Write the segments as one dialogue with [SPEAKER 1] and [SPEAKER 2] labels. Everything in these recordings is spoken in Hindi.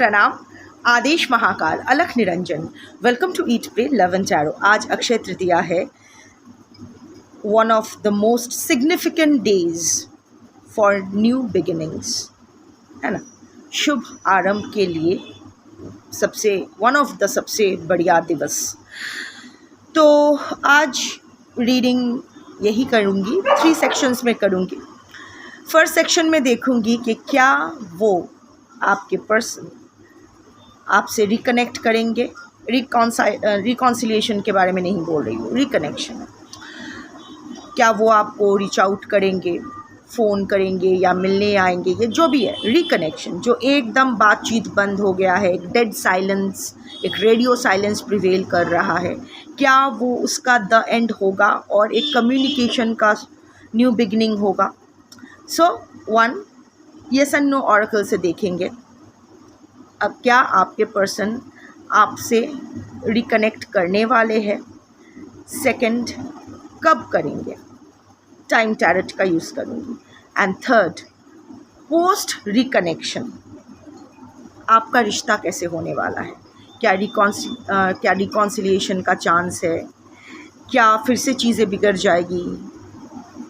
[SPEAKER 1] प्रणाम। आदेश महाकाल, अलख निरंजन। Welcome to eat pray love and tarot. आज अक्षय तृतीया है, one of the most significant days for new beginnings, है ना। शुभ आरंभ के लिए वन ऑफ द सबसे बढ़िया दिवस। तो आज रीडिंग यही करूँगी, 3 सेक्शंस में करूँगी। फर्स्ट सेक्शन में देखूँगी कि क्या वो आपके पर्सन आपसे रिकनेक्ट करेंगे। रिकॉन्सिलिएशन के बारे में नहीं बोल रही हूँ, रिकनेक्शन। क्या वो आपको रीच आउट करेंगे, फ़ोन करेंगे या मिलने आएंगे, ये जो भी है रिकनेक्शन। जो एकदम बातचीत बंद हो गया है, एक डेड साइलेंस, एक रेडियो साइलेंस प्रिवेल कर रहा है, क्या वो उसका द एंड होगा और एक कम्युनिकेशन का न्यू बिगनिंग होगा। सो 1 येस एंड नो ऑरेकल से देखेंगे। अब क्या आपके पर्सन आपसे रिकनेक्ट करने वाले हैं। 2, कब करेंगे, टाइम टैरेट का यूज़ करूँगी। एंड 3, पोस्ट रिकनेक्शन आपका रिश्ता कैसे होने वाला है। क्या रिकॉन्सिलिएशन का चांस है, क्या फिर से चीज़ें बिगड़ जाएगी।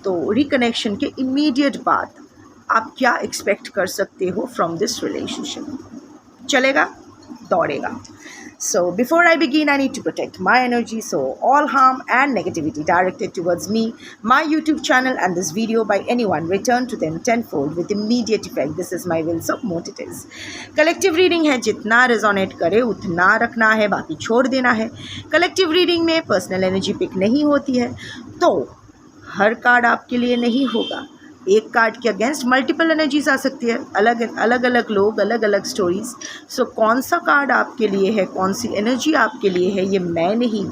[SPEAKER 1] तो रिकनेक्शन के इमीडिएट बाद आप क्या एक्सपेक्ट कर सकते हो फ्रॉम दिस रिलेशनशिप। चलेगा, दौड़ेगा। So before I begin, I need to protect my energy. So all harm and negativity directed towards me, my YouTube channel and this video by anyone, return to them tenfold with immediate effect. This is my will, so what it is. Collective reading है, जितना resonate करे उतना रखना है, बाकी छोड़ देना है। Collective reading में personal energy pick नहीं होती है, तो हर कार्ड आपके लिए नहीं होगा। एक कार्ड के अगेंस्ट मल्टीपल एनर्जीज आ सकती है, अलग अलग लोग, अलग अलग स्टोरीज। सो कौन सा कार्ड आपके लिए है, कौन सी एनर्जी आपके लिए है, ये मैं नहीं,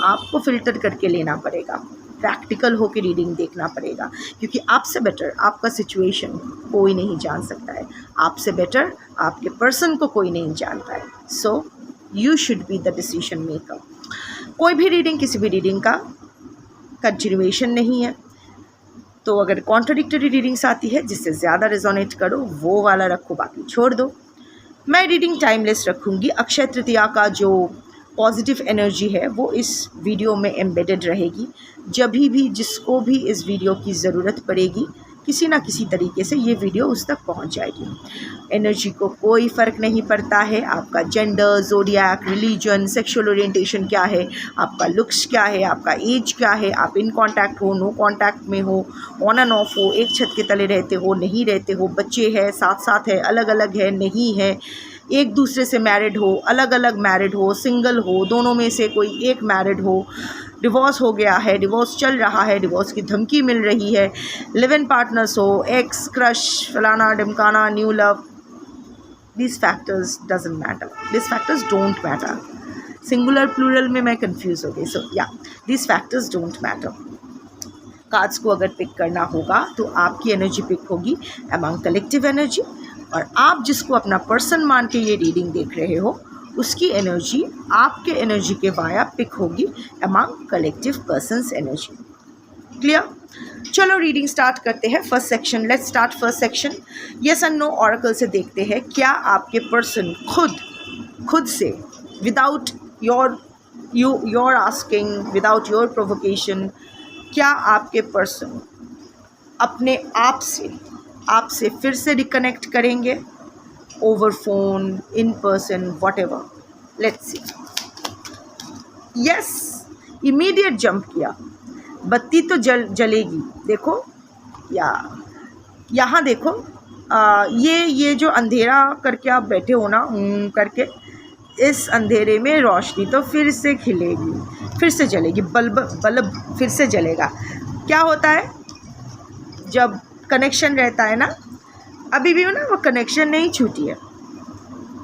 [SPEAKER 1] आपको फ़िल्टर करके लेना पड़ेगा। प्रैक्टिकल होकर रीडिंग देखना पड़ेगा, क्योंकि आपसे बेटर आपका सिचुएशन कोई नहीं जान सकता है। आपसे बेटर आपके पर्सन को कोई नहीं जानता है। So you should be the decision maker. कोई भी रीडिंग किसी भी रीडिंग का कंटिन्यूएशन नहीं है। तो अगर कॉन्ट्राडिक्टरी रीडिंग्स आती है जिससे ज़्यादा रेजोनेट करो, वो वाला रखो, बाकी छोड़ दो। मैं रीडिंग टाइमलेस रखूँगी। अक्षय तृतीया का जो पॉजिटिव एनर्जी है वो इस वीडियो में एम्बेडेड रहेगी। जब भी जिसको भी इस वीडियो की ज़रूरत पड़ेगी, किसी ना किसी तरीके से ये वीडियो उस तक पहुंच जाएगी। एनर्जी को कोई फ़र्क नहीं पड़ता है, आपका gender, zodiac, religion, sexual orientation क्या है, आपका लुक्स क्या है, आपका एज क्या है, आप इन कांटेक्ट हो, नो कांटेक्ट में हो, ऑन एंड ऑफ हो, एक छत के तले रहते हो, नहीं रहते हो, बच्चे हैं, साथ साथ है, अलग अलग है, नहीं है, एक दूसरे से मैरिड हो, अलग अलग मैरिड हो, सिंगल हो, दोनों में से कोई एक मैरिड हो, डिवोर्स हो गया है, डिवोर्स चल रहा है, डिवोर्स की धमकी मिल रही है, लिव इन पार्टनर्स हो, एक्स, क्रश, फलाना ढिमकाना, new love, this factors doesn't matter, this factors don't matter. Singular plural में मैं कंफ्यूज हो गई। So yeah, this factors don't matter. Cards को अगर पिक करना होगा तो आपकी एनर्जी पिक होगी अमंग कलेक्टिव एनर्जी, और आप जिसको अपना पर्सन मान के ये रीडिंग देख रहे हो उसकी एनर्जी आपके एनर्जी के वाया पिक होगी among collective persons energy. Clear? चलो रीडिंग स्टार्ट करते हैं। First section, let's start first section. Yes and no oracle से देखते हैं क्या आपके पर्सन खुद से, without your asking, without your provocation, क्या आपके पर्सन अपने आपसे फिर से रिकनेक्ट करेंगे, over phone, in person, whatever. Let's see. Yes, immediate jump किया। बत्ती तो जलेगी। देखो, या यहाँ देखो, ये जो अंधेरा करके आप बैठे हो ना, करके, इस अंधेरे में रोशनी तो फिर से खिलेगी, फिर से जलेगी, बल्ब फिर से जलेगा। क्या होता है जब कनेक्शन रहता है ना, अभी भी ना वो कनेक्शन नहीं छूटी है।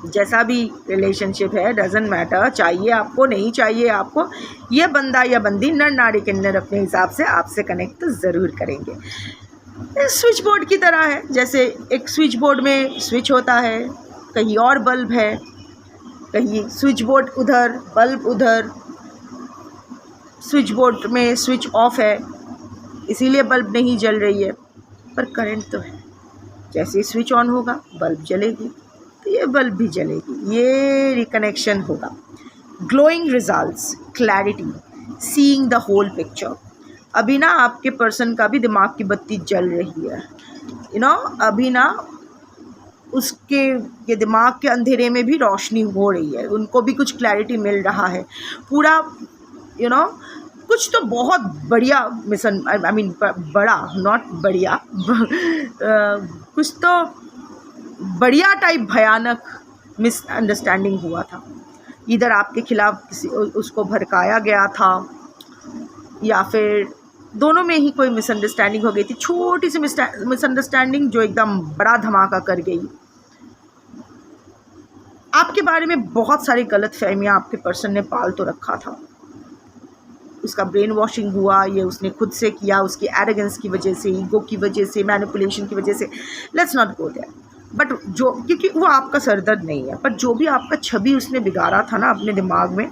[SPEAKER 1] जैसा भी रिलेशनशिप है, डजंट मैटर, चाहिए आपको, नहीं चाहिए आपको, ये बंदा या बंदी, नर नारी किन्नर अपने हिसाब से आपसे कनेक्ट तो ज़रूर करेंगे। स्विच बोर्ड की तरह है, जैसे एक स्विच बोर्ड में स्विच होता है, कहीं और बल्ब है, कहीं स्विच बोर्ड उधर, बल्ब उधर, स्विच बोर्ड में स्विच ऑफ है इसीलिए बल्ब नहीं जल रही है, पर करंट तो है। जैसे ही स्विच ऑन होगा बल्ब जलेगी। तो ये बल्ब भी जलेगी, ये रिकनेक्शन होगा। Glowing results, clarity, seeing the whole picture. अभी ना आपके पर्सन का भी दिमाग की बत्ती जल रही है, अभी ना उसके ये दिमाग के अंधेरे में भी रोशनी हो रही है, उनको भी कुछ क्लैरिटी मिल रहा है पूरा, कुछ तो बहुत बढ़िया बड़ा नॉट बढ़िया कुछ तो बढ़िया टाइप भयानक मिसअंडरस्टैंडिंग हुआ था। इधर आपके खिलाफ किसी उसको भड़काया गया था, या फिर दोनों में ही कोई मिसअंडरस्टैंडिंग हो गई थी, छोटी सी मिसअंडरस्टैंडिंग जो एकदम बड़ा धमाका कर गई। आपके बारे में बहुत सारी गलत फहमियाँ आपके पर्सन ने पाल तो रखा था, उसका ब्रेन वॉशिंग हुआ, ये उसने खुद से किया, उसकी एरोगेंस की वजह से, ईगो की वजह से, मैनिपुलेशन की वजह से। Let's not go there. But जो, क्योंकि वो आपका सरदर्द नहीं है, पर जो भी आपका छवि उसने बिगाड़ा था ना अपने दिमाग में,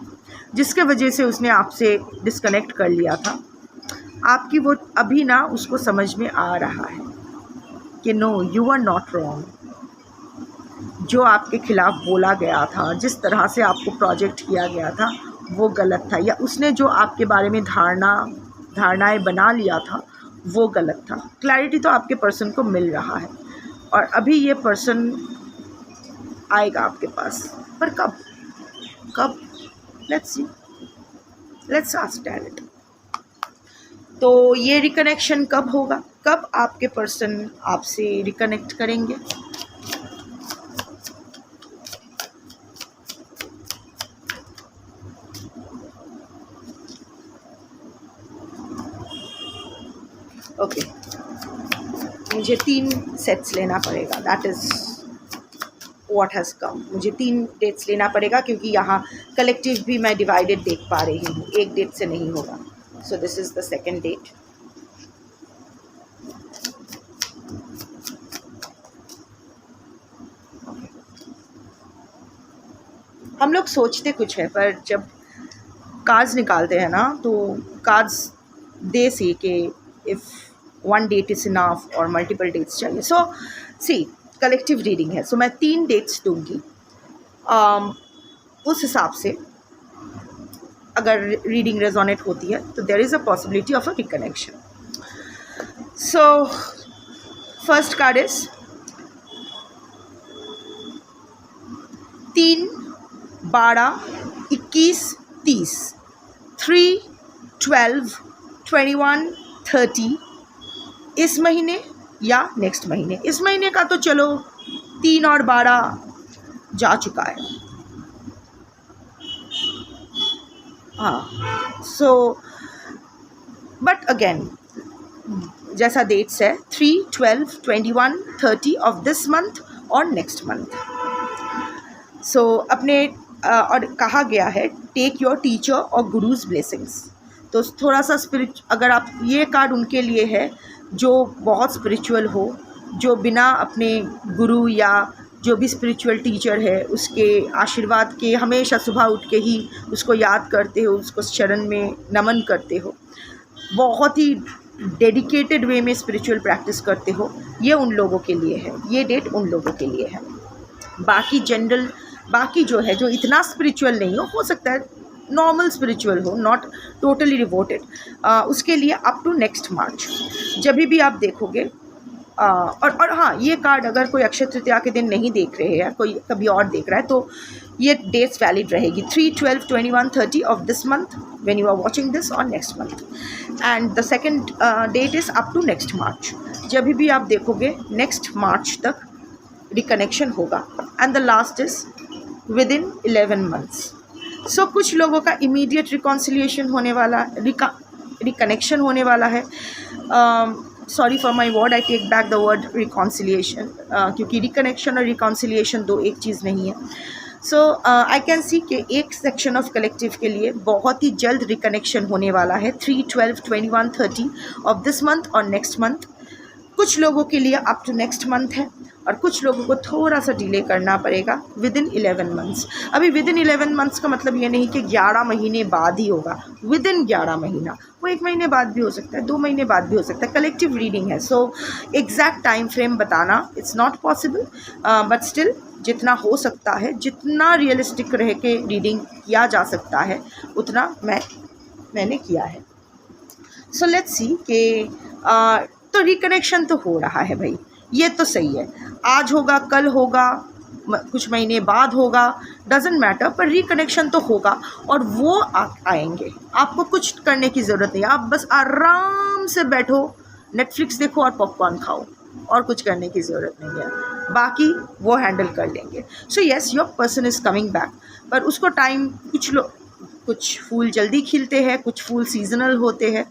[SPEAKER 1] जिसके वजह से उसने आपसे डिस्कनेक्ट कर लिया था, आपकी वो अभी ना उसको समझ में आ रहा है कि no, you are not wrong. जो आपके खिलाफ बोला गया था, जिस तरह से आपको प्रोजेक्ट किया गया था, वो गलत था, या उसने जो आपके बारे में धारणाएं बना लिया था वो गलत था। क्लैरिटी तो आपके पर्सन को मिल रहा है, और अभी ये पर्सन आएगा आपके पास, पर कब let's see, let's ask direct. तो ये रिकनेक्शन कब होगा, कब आपके पर्सन आपसे रिकनेक्ट करेंगे? ओके, मुझे 3 सेट्स लेना पड़ेगा, that is what has come. मुझे 3 डेट्स लेना पड़ेगा, क्योंकि यहाँ कलेक्टिव भी मैं डिवाइडेड देख पा रही हूँ, एक डेट से नहीं होगा। So this is the second date. हम लोग सोचते कुछ है, पर जब कार्ड्स निकालते हैं ना, तो कार्ड्स दे से कि इफ़ 1 डेट इज़ इनफ और मल्टीपल डेट्स चाहिए। सो सी, कलेक्टिव रीडिंग है, सो मैं 3 डेट्स दूंगी। उस हिसाब से अगर रीडिंग रेजोनेट होती है तो there is a possibility of a reconnection. So first card is 3, 12, 21, 30, 3, 12, 21, 30 इस महीने या नेक्स्ट महीने। इस महीने का तो चलो 3 और 12 जा चुका है, हाँ। सो बट अगेन जैसा डेट्स है 3, 12, 21, 30 ऑफ दिस मंथ और नेक्स्ट मंथ। सो अपने और कहा गया है टेक योर टीचर और गुरुज ब्लेसिंग्स। तो थोड़ा सा अगर आप, ये कार्ड उनके लिए है जो बहुत स्पिरिचुअल हो, जो बिना अपने गुरु या जो भी स्पिरिचुअल टीचर है उसके आशीर्वाद के हमेशा सुबह उठ के ही उसको याद करते हो, उसको चरण में नमन करते हो, बहुत ही डेडिकेटेड वे में स्पिरिचुअल प्रैक्टिस करते हो, ये उन लोगों के लिए है, ये डेट उन लोगों के लिए है। बाकी जो है, जो इतना स्पिरिचुअल नहीं हो सकता है नॉर्मल स्पिरिचुअल हो, नॉट टोटली डिवोटेड, उसके लिए अप टू नेक्स्ट मार्च जब भी आप देखोगे। और हाँ, ये कार्ड अगर कोई अक्षय तृतीया के दिन नहीं देख रहे हैं, कोई कभी और देख रहा है, तो ये डेट्स वैलिड रहेगी 3, 12, 21, 30 of this month when you are watching this और next month. And the second date is up to next March. जब भी आप देखोगे नेक्स्ट मार्च तक रिकनेक्शन होगा। And the last is within 11 months. So कुछ लोगों का इमीडिएट रिकॉन्सिलिएशन होने वाला, रिकनेक्शन होने वाला है। Sorry for my word, I take back the word reconciliation, क्योंकि रिकनेक्शन और रिकॉन्सिलिएशन दो एक चीज़ नहीं है। सो आई कैन सी कि एक सेक्शन ऑफ कलेक्टिव के लिए बहुत ही जल्द रिकनेक्शन होने वाला है 3, 12, 21, 30 ऑफ दिस मंथ और नेक्स्ट मंथ। कुछ लोगों के लिए अप टू नेक्स्ट मंथ है और कुछ लोगों को थोड़ा सा डिले करना पड़ेगा विद इन 11 मंथ्स। अभी विद इन 11 मंथ्स का मतलब ये नहीं कि 11 महीने बाद ही होगा, विद इन 11 महीना, वो 1 महीने बाद भी हो सकता है, 2 महीने बाद भी हो सकता है, कलेक्टिव रीडिंग है। सो एग्जैक्ट टाइम फ्रेम बताना it's not possible, but still जितना हो सकता है, जितना रियलिस्टिक रह के रीडिंग किया जा सकता है उतना मैंने किया है। सो लेट्स सी कि तो रिकनेक्शन तो हो रहा है भाई, ये तो सही है, आज होगा कल होगा कुछ महीने बाद होगा, डजेंट मैटर, पर रिकनेक्शन तो होगा और वो आएंगे। आपको कुछ करने की ज़रूरत नहीं, आप बस आराम से बैठो, नेटफ्लिक्स देखो और पॉपकॉर्न खाओ, और कुछ करने की ज़रूरत नहीं है, बाकी वो हैंडल कर लेंगे। So yes, your person is coming back, पर उसको टाइम, कुछ फूल जल्दी खिलते हैं, कुछ फूल सीजनल होते हैं,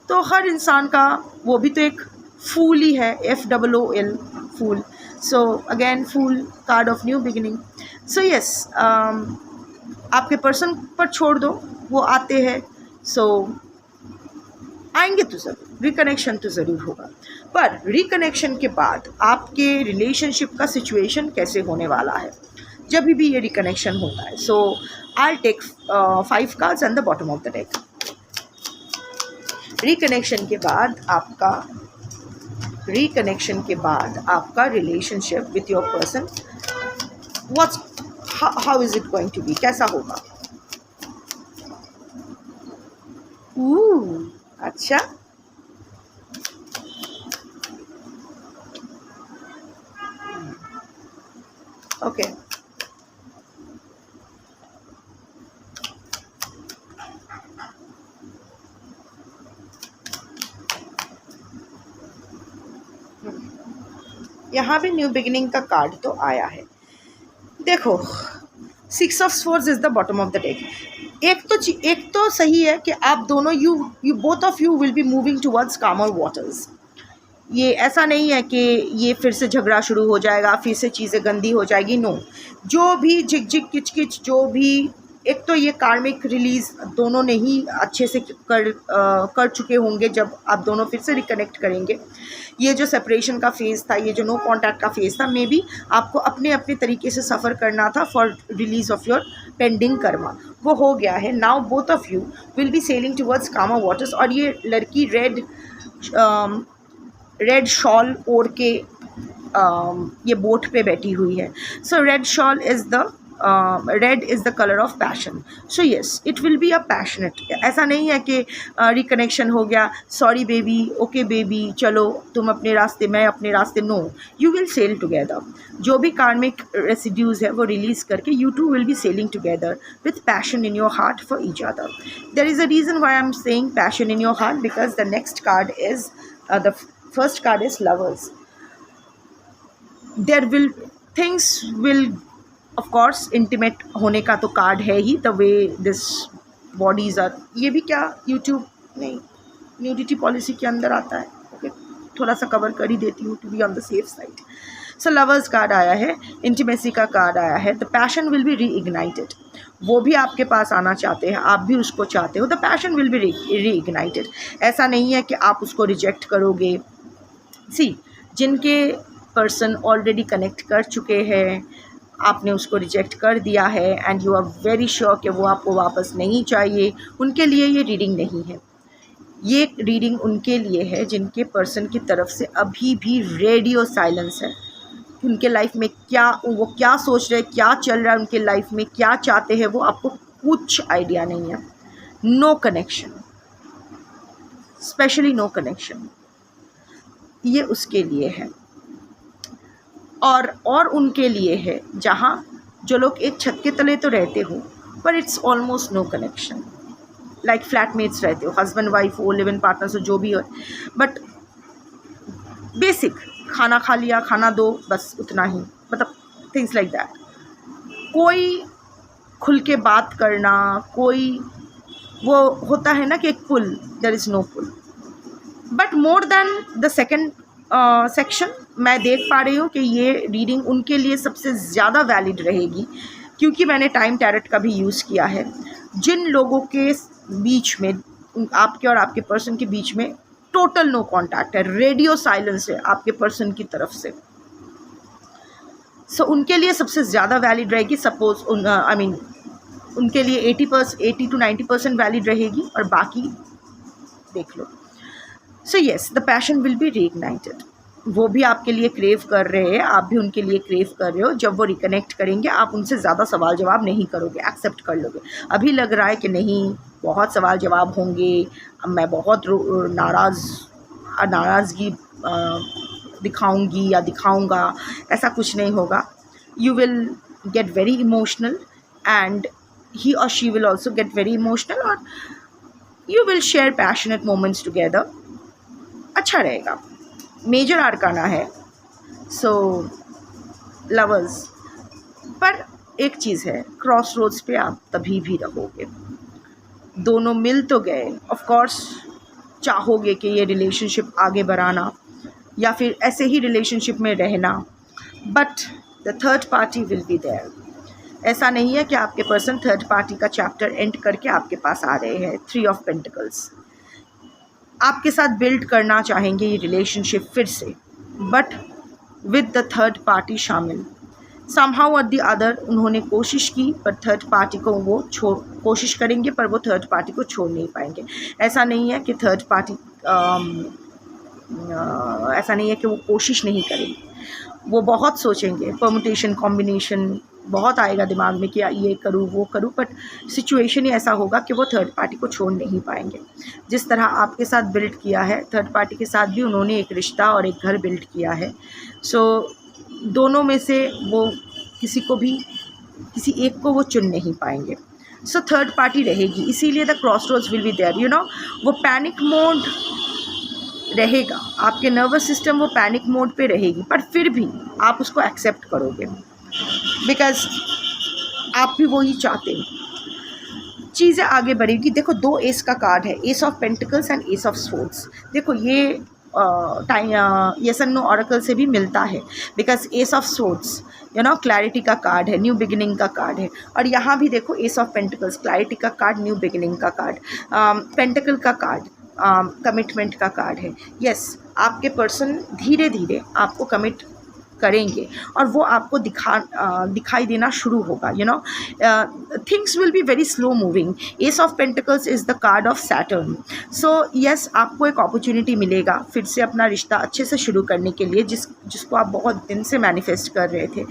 [SPEAKER 1] तो हर इंसान का वो भी तो एक फूल ही है, FOOL fool. So again fool, card of new beginning. So yes, आपके पर्सन पर छोड़ दो, वो आते हैं, सो आएंगे तो ज़रूर, रिकनेक्शन तो ज़रूर होगा। पर रिकनेक्शन के बाद आपके रिलेशनशिप का सिचुएशन कैसे होने वाला है जब भी ये रिकनेक्शन होता है। So I take 5 cards and the bottom of the deck. Reconnection के बाद आपका relationship with your person, how is it going to be, कैसा होगा? अच्छा, ओके, यहाँ भी न्यू बिगिनिंग का कार्ड तो आया है। देखो, 6 of swords is the bottom of the deck. एक तो सही है कि आप दोनों, you both of you will be moving towards कामर वाटर्स। ये ऐसा नहीं है कि ये फिर से झगड़ा शुरू हो जाएगा, फिर से चीज़ें गंदी हो जाएगी, नो। जो भी झिक झिक किच किच, जो भी, एक तो ये कार्मिक रिलीज़ दोनों ने ही अच्छे से कर चुके होंगे जब आप दोनों फिर से रिकनेक्ट करेंगे। ये जो सेपरेशन का फेज़ था, ये जो नो कॉन्टैक्ट का फेज़ था, मे बी आपको अपने अपने तरीके से सफ़र करना था for release of your pending Karma, वो हो गया है। Now both of you will be selling towards कामर वाटर्स। और ये लड़की रेड शॉल ओढ़ के ये बोट पे बैठी हुई है। So red shawl is the red is the colour of passion. So yes, it will be a passionate. ऐसा नहीं है कि रिकनेक्शन हो गया, सॉरी बेबी, ओके बेबी, चलो तुम अपने रास्ते, मैं अपने रास्ते, no, you will sail together. जो भी कार्मिक रेसिड्यूज़ है वो रिलीज़ करके you two will be sailing together with passion in your heart for each other. There is a reason why I am saying passion in your heart, because the next card is the first card is lovers. There will things will, of course intimate होने का तो कार्ड है ही, the way this bodies are, ये भी क्या यूट्यूब नहीं, न्यूडिटी पॉलिसी के अंदर आता है, ओके, थोड़ा सा कवर कर ही देती हूँ to be on the safe side. So lovers card आया है, इंटीमेसी का कार्ड आया है, the passion will be reignited. वो भी आपके पास आना चाहते हैं, आप भी उसको चाहते हो, द पैशन विल बी रीइग्नाइटेड। ऐसा नहीं है कि आप उसको रिजेक्ट करोगे। सी, जिनके पर्सन ऑलरेडी कनेक्ट कर चुके हैं, आपने उसको रिजेक्ट कर दिया है and you are very sure कि वो आपको वापस नहीं चाहिए, उनके लिए ये रीडिंग नहीं है। ये रीडिंग उनके लिए है जिनके पर्सन की तरफ से अभी भी रेडियो साइलेंस है। उनके लाइफ में वो क्या सोच रहे हैं, क्या चल रहा है उनके लाइफ में, क्या चाहते हैं, वो आपको कुछ आइडिया नहीं है। No connection, specially no connection, ये उसके लिए है। और उनके लिए है जहाँ जो लोग एक छत के तले तो रहते हो, पर it's almost no connection, like flatmates रहते हो, हस्बैंड वाइफ हो, लिव इन पार्टनर्स हो, जो भी हो, बट बेसिक खाना खा लिया, खाना दो, बस उतना ही, मतलब थिंग्स लाइक दैट। कोई खुल के बात करना, कोई वो होता है ना कि एक pull, there is no pull. But more than the second section, मैं देख पा रही हूँ कि ये रीडिंग उनके लिए सबसे ज़्यादा वैलिड रहेगी, क्योंकि मैंने टाइम टैरेट का भी यूज़ किया है। जिन लोगों के बीच में, आपके और आपके पर्सन के बीच में टोटल नो कॉन्टैक्ट है, रेडियो साइलेंस है आपके पर्सन की तरफ से। सो उनके लिए सबसे ज़्यादा वैलिड रहेगी। सपोज उनके लिए 80 to 90% वैलिड रहेगी और बाकी देख लो। So yes, the passion will be reignited. वो भी आपके लिए क्रेव कर रहे हैं, आप भी उनके लिए क्रेव कर रहे हो। जब वो रिकनेक्ट करेंगे आप उनसे ज़्यादा सवाल जवाब नहीं करोगे, एक्सेप्ट कर लोगे। अभी लग रहा है कि नहीं, बहुत सवाल जवाब होंगे, मैं बहुत नाराज़गी दिखाऊंगी या दिखाऊंगा, ऐसा कुछ नहीं होगा। You will get very emotional and he or she will also get very emotional, और you will share passionate moments together। अच्छा रहेगा। मेजर आर्काना है, सो लवर्स। पर एक चीज़ है, क्रॉस रोड्स पे आप तभी भी रहोगे। दोनों मिल तो गए, ऑफ कोर्स चाहोगे कि ये रिलेशनशिप आगे बढ़ाना या फिर ऐसे ही रिलेशनशिप में रहना, but the third party will be there. ऐसा नहीं है कि आपके पर्सन थर्ड पार्टी का चैप्टर एंड करके आपके पास आ रहे हैं। 3 ऑफ पेंटिकल्स आपके साथ बिल्ड करना चाहेंगे ये रिलेशनशिप फिर से, but with the third party शामिल। समहाउ और द अदर उन्होंने कोशिश की, पर थर्ड पार्टी को वो कोशिश करेंगे, पर वो थर्ड पार्टी को छोड़ नहीं पाएंगे। ऐसा नहीं है कि थर्ड पार्टी ऐसा नहीं है कि वो कोशिश नहीं करेंगे, वो बहुत सोचेंगे। परमुटेशन कॉम्बिनेशन बहुत आएगा दिमाग में कि ये करूँ वो करूँ, बट सिचुएशन ही ऐसा होगा कि वो थर्ड पार्टी को छोड़ नहीं पाएंगे। जिस तरह आपके साथ बिल्ड किया है, थर्ड पार्टी के साथ भी उन्होंने एक रिश्ता और एक घर बिल्ड किया है। सो दोनों में से वो किसी एक को वो चुन नहीं पाएंगे। सो थर्ड पार्टी रहेगी, इसीलिए the cross roads will be there. वो पैनिक मोड रहेगा, आपके नर्वस सिस्टम वो पैनिक मोड पे रहेगी, पर फिर भी आप उसको एक्सेप्ट करोगे, बिकॉज आप भी वही चाहते हैं। चीज़ें आगे बढ़ेगी। देखो 2 एस का कार्ड है, S of pentacles and S of swords. देखो ये यस एंड नो ऑरेकल से भी मिलता है, because S of swords clarity का कार्ड है, न्यू बिगिनिंग का कार्ड है। और यहाँ भी देखो एस ऑफ पेंटिकल्स, क्लैरिटी का कार्ड, न्यू बिगिनिंग का कार्ड, पेंटिकल का कार्ड, कमिटमेंट का कार्ड है। यस, आपके पर्सन धीरे धीरे आपको कमिट करेंगे और वो आपको दिखाई देना शुरू होगा। Things will be very slow moving. S of pentacles is the card of Saturn. So yes, आपको एक अपॉर्चुनिटी मिलेगा फिर से अपना रिश्ता अच्छे से शुरू करने के लिए, जिसको आप बहुत दिन से मैनिफेस्ट कर रहे थे।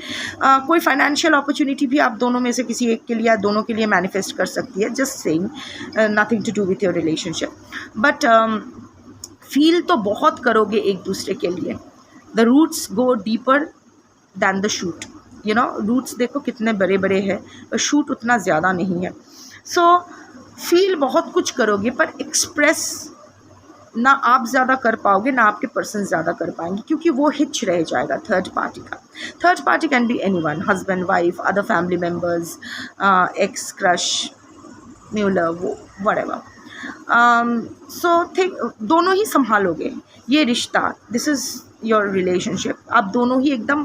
[SPEAKER 1] कोई फाइनेंशियल अपॉर्चुनिटी भी आप दोनों में से किसी एक के लिए या दोनों के लिए मैनिफेस्ट कर सकती है। Just saying, nothing to do with your relationship, but feel तो बहुत करोगे एक दूसरे के लिए। The roots go deeper than the shoot, roots देखो कितने बड़े बड़े हैं, और शूट उतना ज़्यादा नहीं है। सो फील बहुत कुछ करोगे, पर एक्सप्रेस ना आप ज़्यादा कर पाओगे, ना आपके पर्सन ज़्यादा कर पाएंगे, क्योंकि वो हिच रह जाएगा थर्ड पार्टी का। Third party can be anyone, husband, wife, other family members, x, crush, new love, whatever. So think दोनों ही संभालोगे ये रिश्ता। This is your relationship. आप दोनों ही एकदम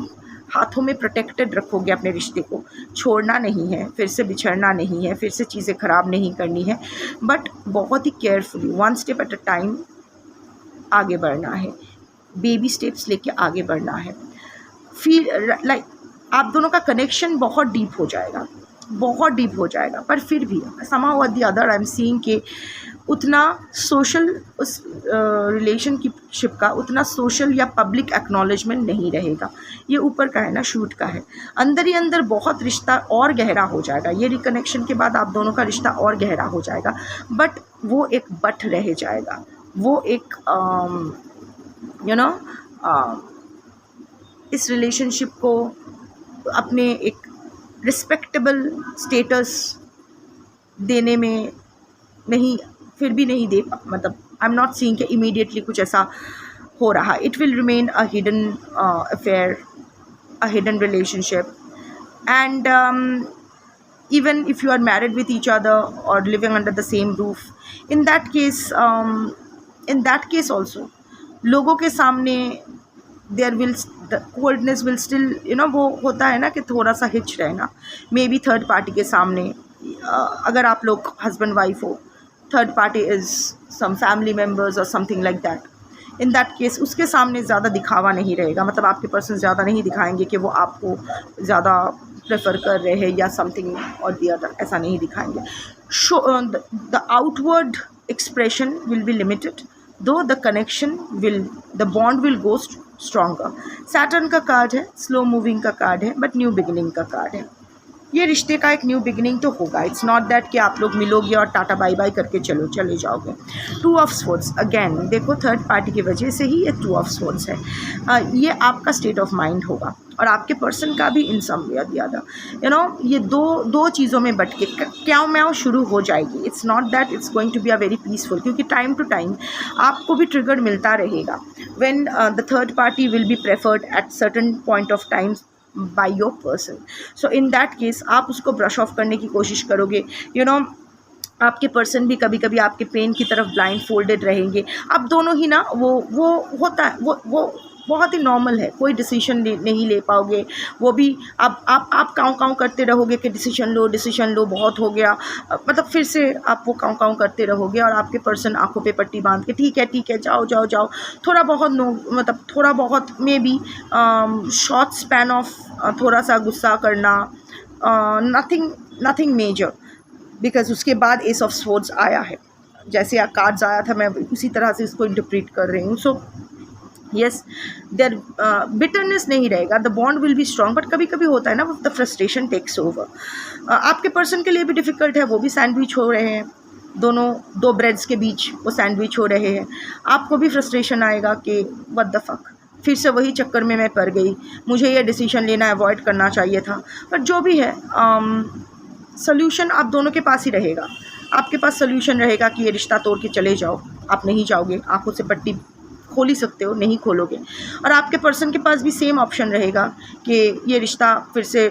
[SPEAKER 1] हाथों में प्रोटेक्टेड रखोगे अपने रिश्ते को। छोड़ना नहीं है, फिर से बिछड़ना नहीं है, फिर से चीज़ें ख़राब नहीं करनी है, बट बहुत ही carefully, 1 step at a time आगे बढ़ना है। बेबी स्टेप्स लेके आगे बढ़ना है। फील लाइक आप दोनों का कनेक्शन बहुत डीप हो जाएगा, बहुत डीप हो जाएगा, पर फिर भी somehow or the other I am seeing कि उतना सोशल उस रिलेशनशिप का उतना सोशल या पब्लिक एक्नॉलेजमेंट नहीं रहेगा। ये ऊपर का है ना, शूट का है। अंदर ही अंदर बहुत रिश्ता और गहरा हो जाएगा। ये रिकनेक्शन के बाद आप दोनों का रिश्ता और गहरा हो जाएगा, बट वो एक बट रह जाएगा। वो एक इस रिलेशनशिप को अपने एक रिस्पेक्टेबल स्टेटस देने में नहीं, फिर भी नहीं दे, मतलब आई एम नॉट सीइंग कि इमीडिएटली कुछ ऐसा हो रहा। It will remain a hidden affair, a hidden relationship, and even if you are married with each other or living under the same roof, in that case also लोगों के सामने the coldness will still, वो होता है ना कि थोड़ा सा हिच रहना। मे बी थर्ड पार्टी के सामने, अगर आप लोग हस्बैंड वाइफ हो, third party is some family members और something like that, in that case उसके सामने ज़्यादा दिखावा नहीं रहेगा, मतलब आपके पर्सन ज़्यादा नहीं दिखाएंगे कि वो आपको ज़्यादा प्रेफर कर रहे हैं या समथिंग और दी अदर, ऐसा नहीं दिखाएंगे. So the outward expression will be limited, though the connection will, the bond will go stronger. Saturn का कार्ड है, स्लो मूविंग का कार्ड है, बट न्यू बिगिनिंग का कार्ड है. ये रिश्ते का एक न्यू बिगिनिंग तो होगा. इट्स नॉट दैट कि आप लोग मिलोगे और टाटा बाय बाय करके चले जाओगे. 2 ऑफ स्वॉर्ड्स, अगेन देखो थर्ड पार्टी की वजह से ही ये 2 ऑफ स्वॉर्ड्स है. ये आपका स्टेट ऑफ माइंड होगा और आपके पर्सन का भी in some way the other. You know, ये दो चीज़ों में बट के क्याव म्याव शुरू हो जाएगी. It's not that it's going to be a very peaceful, क्योंकि टाइम टू टाइम आपको भी ट्रिगर मिलता रहेगा when the third party will be preferred at certain point of time by your person. So in that case आप उसको ब्रश ऑफ करने की कोशिश करोगे. यू नो, आपके पर्सन भी कभी कभी आपके पेन की तरफ ब्लाइंड फोल्डेड रहेंगे. आप दोनों ही ना वो होता है, वो बहुत ही नॉर्मल है. कोई डिसीजन नहीं ले पाओगे. वो भी आप काँव करते रहोगे कि डिसीजन लो बहुत हो गया, मतलब फिर से आप वो काँव करते रहोगे और आपके पर्सन आंखों पे पट्टी बांध के ठीक है जाओ. थोड़ा बहुत मतलब थोड़ा बहुत may be short span of थोड़ा सा गुस्सा करना, नथिंग मेजर, बिकॉज उसके बाद एस ऑफ स्वॉर्ड्स आया है. जैसे कार्ड्स आया था मैं उसी तरह से इसको इंटरप्रेट कर रही हूँ. सो यस, देयर बिटरनेस नहीं रहेगा, the bond will be strong. But कभी कभी होता है ना, द फ्रस्ट्रेशन टेक्स ओवर. आपके पर्सन के लिए भी डिफ़िकल्ट है, वो भी सैंडविच हो रहे हैं, दोनों 2 ब्रेड्स के बीच वो सैंडविच हो रहे हैं. आपको भी फ्रस्ट्रेशन आएगा कि व्हाट द फक, फिर से वही चक्कर में मैं पड़ गई, मुझे ये डिसीजन लेना अवॉइड करना चाहिए था. बट जो भी है, सोल्यूशन आप दोनों के पास ही रहेगा. आपके पास सोल्यूशन रहेगा कि ये रिश्ता तोड़ के चले जाओ. आप नहीं जाओगे, आंखों से पट्टी खोल ही सकते हो, नहीं खोलोगे. और आपके पर्सन के पास भी सेम ऑप्शन रहेगा कि ये रिश्ता फिर से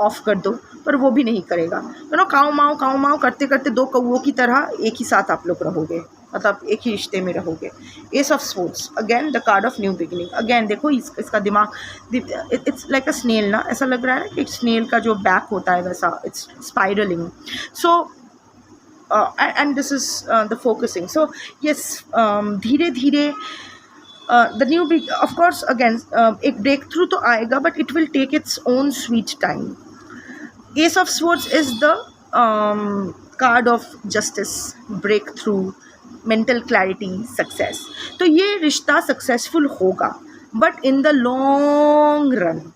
[SPEAKER 1] ऑफ कर दो, पर वो भी नहीं करेगा. यू नो, काऊ माऊ करते करते 2 कौओं की तरह एक ही साथ आप लोग रहोगे, मतलब एक ही रिश्ते में रहोगे. S of swords, again the card of new beginning. Again देखो इसका दिमाग, इट्स लाइक अ स्नेल ना, ऐसा लग रहा है कि स्नेल का जो बैक होता है वैसा it's spiralling. So and this is the focusing. So yes, धीरे धीरे the new big, of course again एक break through तो आएगा, but it will take its own sweet time. Ace of Swords is the card of justice, breakthrough, mental clarity, success. तो ये रिश्ता सक्सेसफुल होगा, but in the long run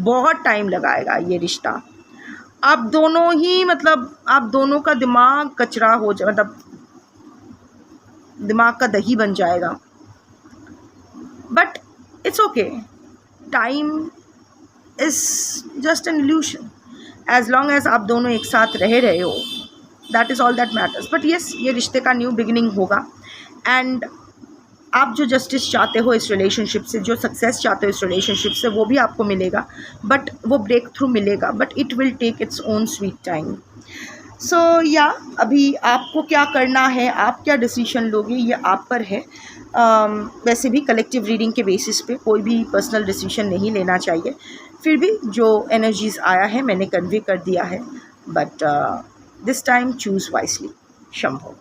[SPEAKER 1] बहुत टाइम लगाएगा ये रिश्ता. आप दोनों ही, मतलब आप दोनों का दिमाग कचरा हो जाए, मतलब दिमाग का दही बन जाएगा. But it's okay, time is just an illusion. As long as आप दोनों एक साथ रहे हो, that is all that matters. But yes, ये रिश्ते का न्यू बिगिनिंग होगा. एंड आप जो जस्टिस चाहते हो इस रिलेशनशिप से, जो सक्सेस चाहते हो इस रिलेशनशिप से, वो भी आपको मिलेगा. बट वो ब्रेक थ्रू मिलेगा, but it will take its own sweet time. So yeah अभी आपको क्या करना है, आप क्या डिसीजन लोगे, ये आप पर है. वैसे भी कलेक्टिव रीडिंग के बेसिस पे कोई भी पर्सनल डिसीजन नहीं लेना चाहिए. फिर भी जो एनर्जीज़ आया है मैंने कन्वे कर दिया है. But this time choose wisely. Shambho.